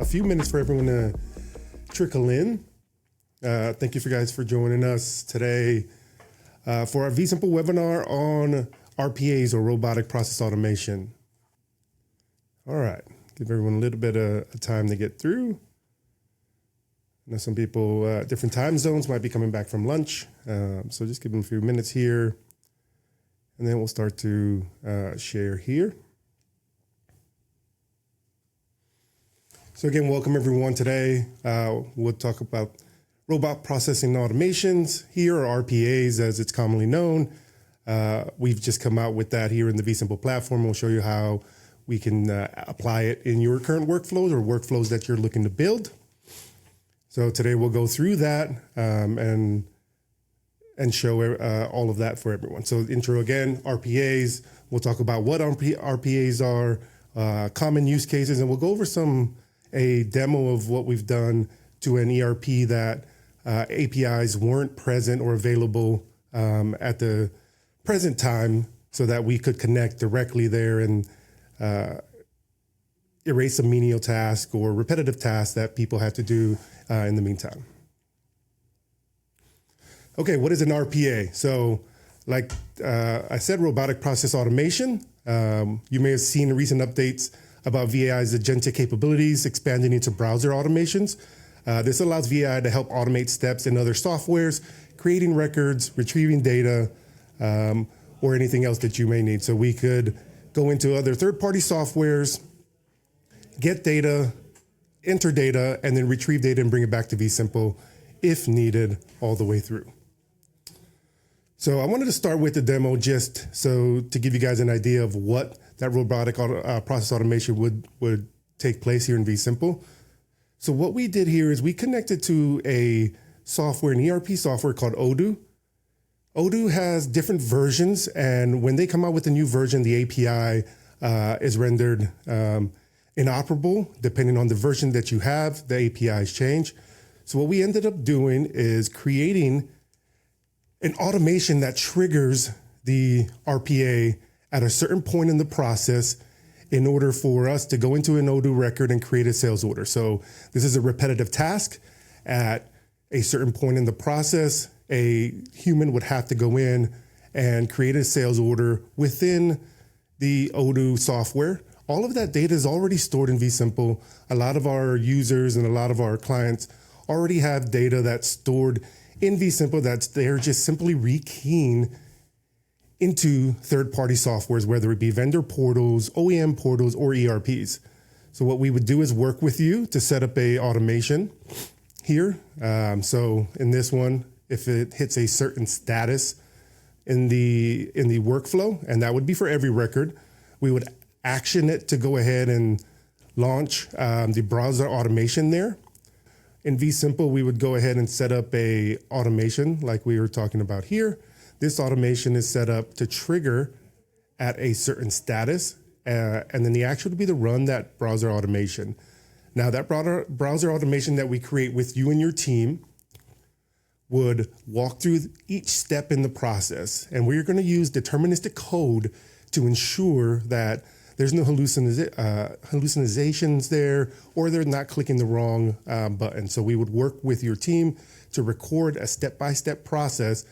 a few minutes for everyone to trickle in. Thank you guys for joining us today for our vSimple webinar on RPAs, or Robotic Process Automation. All right, give everyone a little bit of time to get through. I know some people, different time zones, might be coming back from lunch, so just give them a few minutes here, and then we'll start to share here. So again, welcome everyone today. We'll talk about robot processing automations here, or RPAs as it's commonly known. We've just come out with that here in the vSimple platform. We'll show you how we can apply it in your current workflows or workflows that you're looking to build. So today we'll go through that and show all of that for everyone. So intro again, RPAs. We'll talk about what RPAs are, common use cases, and we'll go over a demo of what we've done to an ERP that APIs weren't present or available at the present time, so that we could connect directly there and erase some menial task or repetitive tasks that people had to do in the meantime. Okay, what is an RPA? So like I said, robotic process automation. You may have seen recent updates about VAI's agentic capabilities expanding into browser automations. This allows VAI to help automate steps in other softwares, creating records, retrieving data, or anything else that you may need. So we could go into other third-party softwares, get data, enter data, and then retrieve data and bring it back to vSimple if needed all the way through. So I wanted to start with the demo just so to give you guys an idea of what that robotic process automation would take place here in vSimple. So what we did here is we connected to an ERP software called Odoo. Odoo has different versions, and when they come out with a new version, the API is rendered inoperable. Depending on the version that you have, the APIs change. So what we ended up doing is creating an automation that triggers the RPA at a certain point in the process in order for us to go into an Odoo record and create a sales order. So this is a repetitive task. At a certain point in the process, a human would have to go in and create a sales order within the Odoo software. All of that data is already stored in vSimple. A lot of our users and a lot of our clients already have data that's stored in vSimple that's they're just simply rekeying into third-party softwares, whether it be vendor portals, OEM portals, or ERPs. So what we would do is work with you to set up a automation here. So in this one, if it hits a certain status in the workflow, and that would be for every record, we would action it to go ahead and launch the browser automation there. In vSimple, we would go ahead and set up a automation like we were talking about here. This automation is set up to trigger at a certain status, and then the action would be to run that browser automation. Now, that browser automation that we create with you and your team would walk through each step in the process, and we're going to use deterministic code to ensure that there's no hallucinations there, or they're not clicking the wrong button. So we would work with your team to record a step-by-step process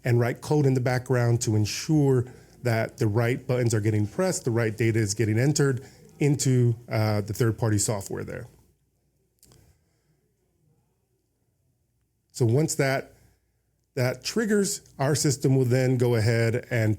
and write code in the background to ensure that the right buttons are getting pressed, the right data is getting entered into the third-party software there. So once that triggers, our system will then go ahead and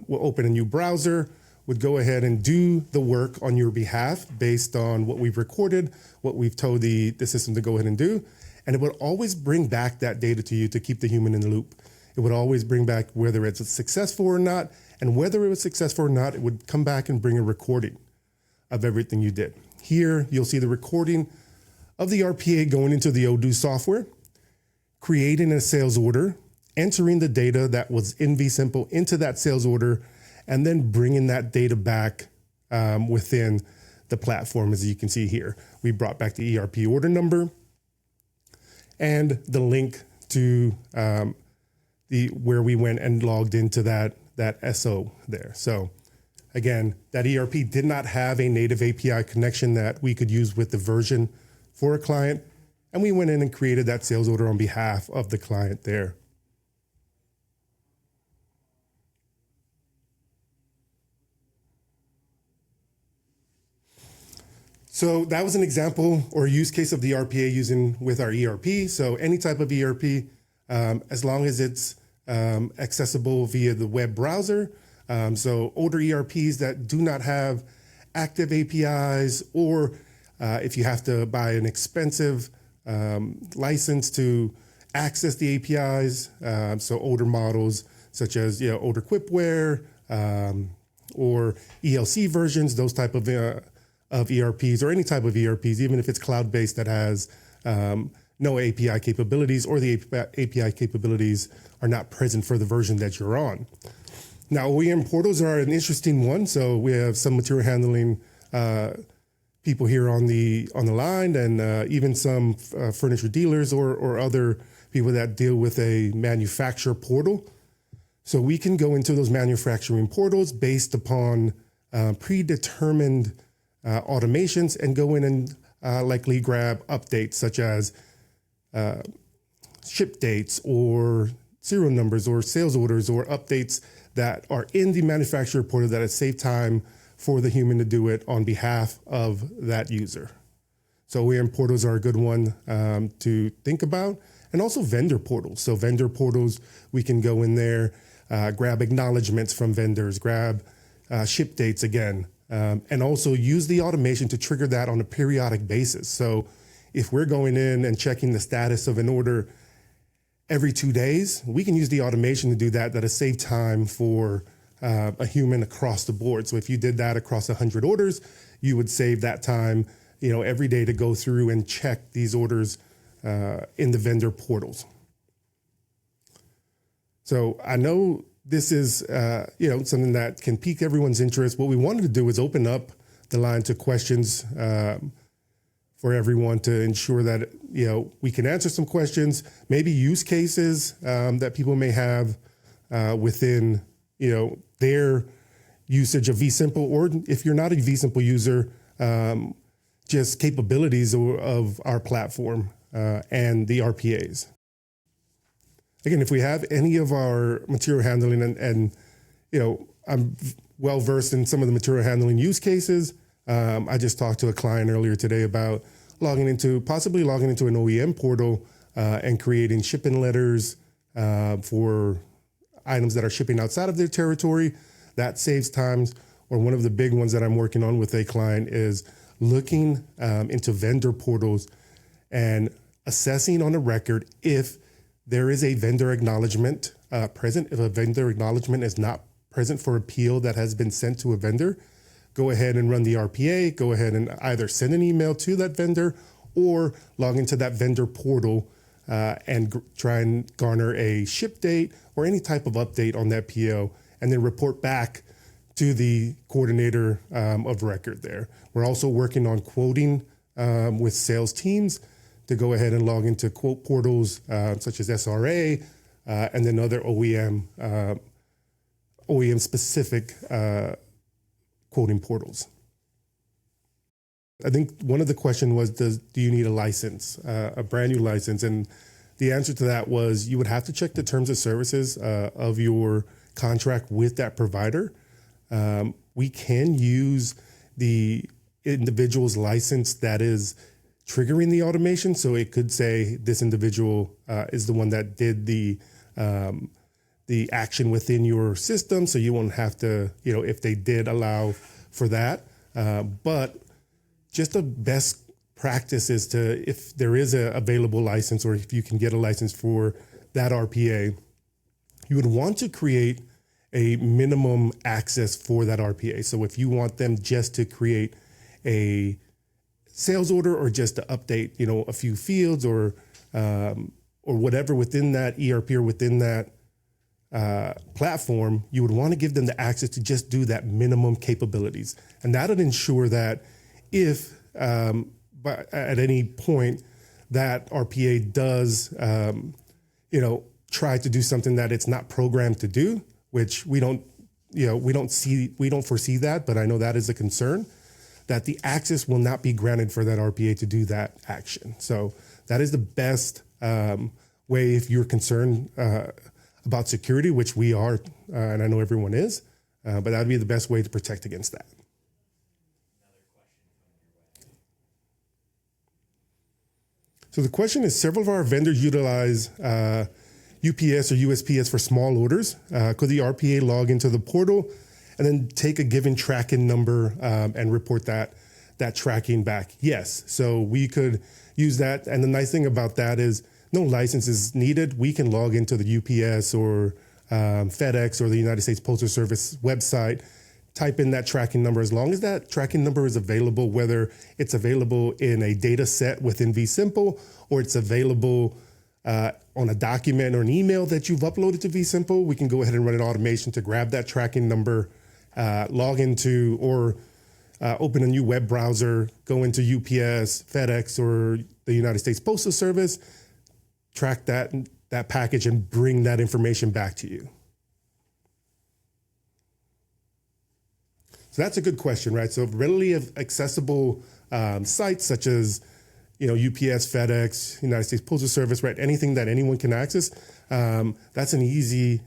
we'll open a new browser, would go ahead and do the work on your behalf based on what we've recorded, what we've told the system to go ahead and do. And it would always bring back that data to you to keep the human in the loop. It would always bring back whether it's successful or not, and whether it was successful or not, it would come back and bring a recording of everything you did. Here, you'll see the recording of the RPA going into the Odoo software, creating a sales order, entering the data that was in vSimple into that sales order, and then bringing that data back within the platform, as you can see here. We brought back the ERP order number and the link to where we went and logged into that SO there. So again, that ERP did not have a native API connection that we could use with the version for a client. And we went in and created that sales order on behalf of the client there. So that was an example or use case of the RPA using with our ERP. So any type of ERP, as long as it's accessible via the web browser. So older ERPs that do not have active APIs, or if you have to buy an expensive license to access the APIs, so older models such as older Quipware or ELC versions, those type of ERPs, or any type of ERPs, even if it's cloud-based that has no API capabilities, or the API capabilities are not present for the version that you're on. Now, OEM portals are an interesting one. So we have some material handling people here on the line, and even some furniture dealers or other people that deal with a manufacturer portal. So we can go into those manufacturing portals based upon predetermined automations and go in and likely grab updates such as ship dates or serial numbers or sales orders or updates that are in the manufacturer portal that has saved time for the human to do it on behalf of that user. So OEM portals are a good one to think about, and also vendor portals. So vendor portals, we can go in there, grab acknowledgments from vendors, grab ship dates again, and also use the automation to trigger that on a periodic basis. So if we're going in and checking the status of an order every 2 days, we can use the automation to do that. That'll save time for a human across the board. So if you did that across 100 orders, you would save that time, every day to go through and check these orders in the vendor portals. So I know this is, something that can pique everyone's interest. What we wanted to do is open up the line to questions for everyone to ensure that, we can answer some questions, maybe use cases that people may have within, their usage of vSimple, or if you're not a vSimple user, just capabilities of our platform and the RPAs. Again, if we have any of our material handling and I'm well versed in some of the material handling use cases. I just talked to a client earlier today about possibly logging into an OEM portal and creating shipping letters for items that are shipping outside of their territory. That saves times. Or one of the big ones that I'm working on with a client is looking into vendor portals and assessing on a record if there is a vendor acknowledgement present. If a vendor acknowledgement is not present for appeal that has been sent to a vendor, go ahead and run the RPA, go ahead and either send an email to that vendor or log into that vendor portal and try and garner a ship date or any type of update on that PO, and then report back to the coordinator of record there. We're also working on quoting with sales teams to go ahead and log into quote portals such as SRA and then other OEM specific quoting portals. I think one of the questions was, do you need a license, a brand new license? And the answer to that was you would have to check the terms of services of your contract with that provider. We can use the individual's license that is triggering the automation. So it could say this individual is the one that did the action within your system. So you won't have to, if they did allow for that. But just the best practice is to, if there is a available license, or if you can get a license for that RPA, you would want to create a minimum access for that RPA. So if you want them just to create a sales order or just to update, a few fields or whatever within that ERP or within that platform, you would want to give them the access to just do that minimum capabilities. And that would ensure that if at any point that RPA does, try to do something that it's not programmed to do, which we don't we don't foresee that, but I know that is a concern, that the access will not be granted for that RPA to do that action. So that is the best way if you're concerned about security, which we are, and I know everyone is, but that would be the best way to protect against that. So the question is, several of our vendors utilize UPS or USPS for small orders. Could the RPA log into the portal and then take a given tracking number and report that tracking back? Yes. So we could use that. And the nice thing about that is no license is needed. We can log into the UPS or FedEx or the United States Postal Service website, type in that tracking number. As long as that tracking number is available, whether it's available in a data set within vSimple or it's available on a document or an email that you've uploaded to vSimple, we can go ahead and run an automation to grab that tracking number, log into or open a new web browser, go into UPS, FedEx, or the United States Postal Service, track that package and bring that information back to you. So that's a good question, right? So readily accessible sites such as UPS, FedEx, United States Postal Service, right? Anything that anyone can access, that's an easy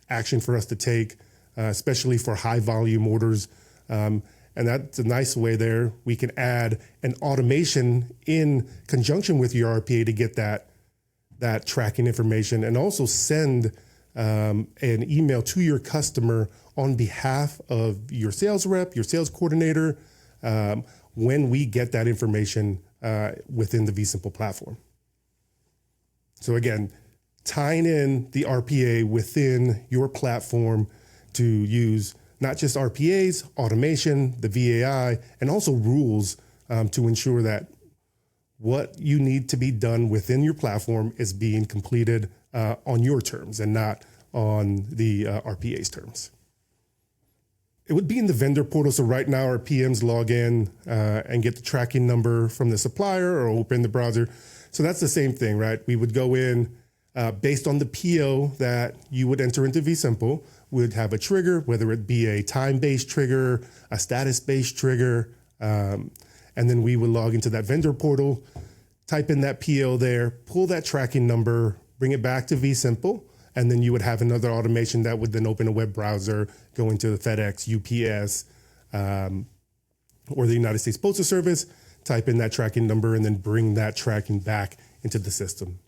action for us to take, especially for high volume orders. And that's a nice way there. We can add an automation in conjunction with your RPA to get that tracking information, and also send an email to your customer on behalf of your sales rep, your sales coordinator, when we get that information within the vSimple platform. So again, tying in the RPA within your platform to use not just RPAs, automation, the VAI, and also rules to ensure that what you need to be done within your platform is being completed on your terms and not on the RPA's terms. It would be in the vendor portal. So right now our PMs log in and get the tracking number from the supplier or open the browser. So that's the same thing, right? We would go in based on the PO that you would enter into vSimple. We would have a trigger, whether it be a time-based trigger, a status-based trigger, and then we would log into that vendor portal, type in that PO there, pull that tracking number, bring it back to vSimple, and then you would have another automation that would then open a web browser, go into the FedEx, UPS, or the United States Postal Service, type in that tracking number, and then bring that tracking back into the system.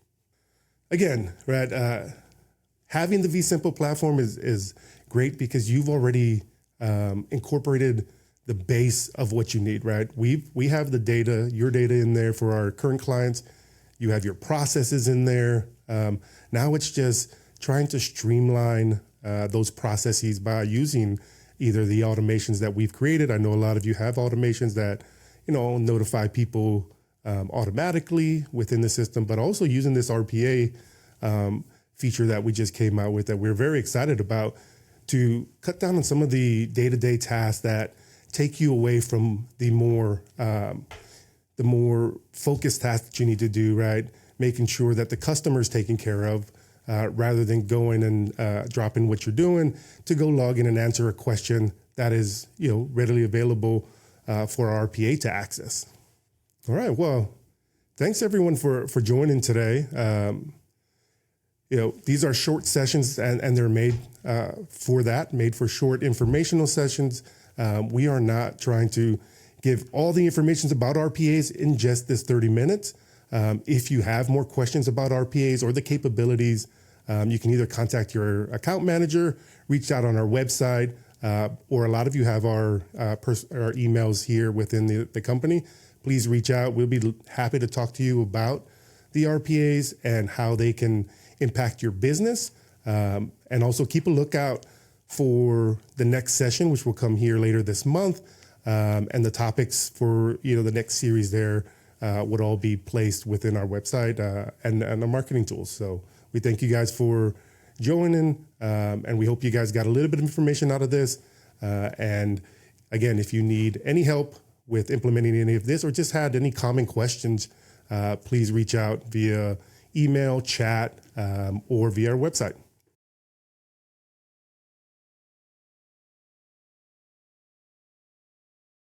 Again, right, having the vSimple platform is great because you've already incorporated the base of what you need, right? We have the data, your data in there for our current clients. You have your processes in there. Now it's just trying to streamline those processes by using either the automations that we've created. I know a lot of you have automations that, notify people automatically within the system, but also using this RPA feature that we just came out with that we're very excited about to cut down on some of the day-to-day tasks that take you away from the more focused tasks that you need to do, right? Making sure that the customer is taken care of, rather than going and dropping what you're doing to go log in and answer a question that is, readily available for our RPA to access. All right. Well, thanks everyone for joining today. These are short sessions and they're made made for short informational sessions. We are not trying to give all the information about RPAs in just this 30 minutes. If you have more questions about RPAs or the capabilities, you can either contact your account manager, reach out on our website, or a lot of you have our emails here within the company. Please reach out. We'll be happy to talk to you about the RPAs and how they can impact your business. And also keep a lookout for the next session, which will come here later this month. And the topics for the next series there would all be placed within our website and our marketing tools. So we thank you guys for joining, and we hope you guys got a little bit of information out of this. And again, if you need any help with implementing any of this or just had any common questions, please reach out via email, chat, or via our website.